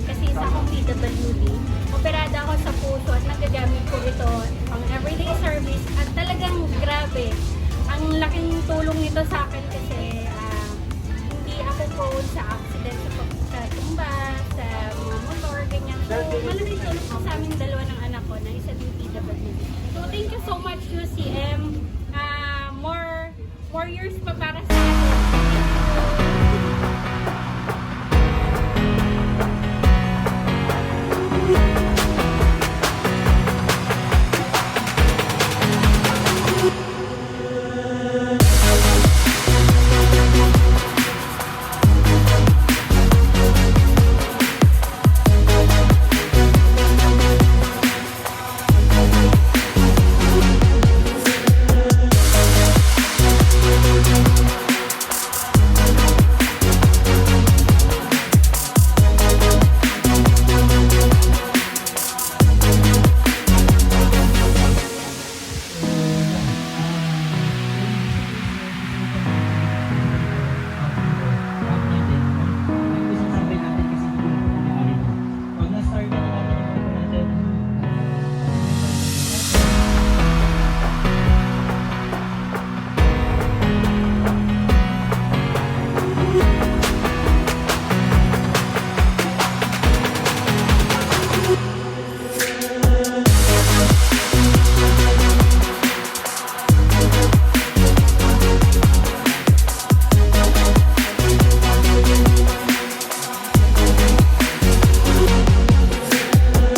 kasi isa akong PWD. Operada ako sa puso at nagagamit ko ito pang everyday service at talagang grabe. Ang laking tulong nito sa akin kasi hindi ako prone sa accident sa tumba, sa mga motor, ganyan. So, malaking tulong po sa aming dalawa ng anak ko na isa din PWD. So, thank you so much UCM. More years pa para sa akin.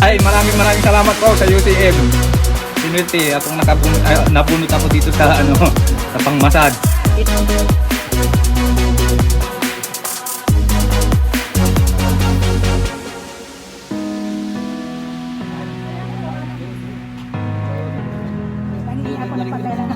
Ay, maraming salamat po sa UCM. Sinulte atong nabunot ako dito sa sa pangmasad. Hindi ako napagdala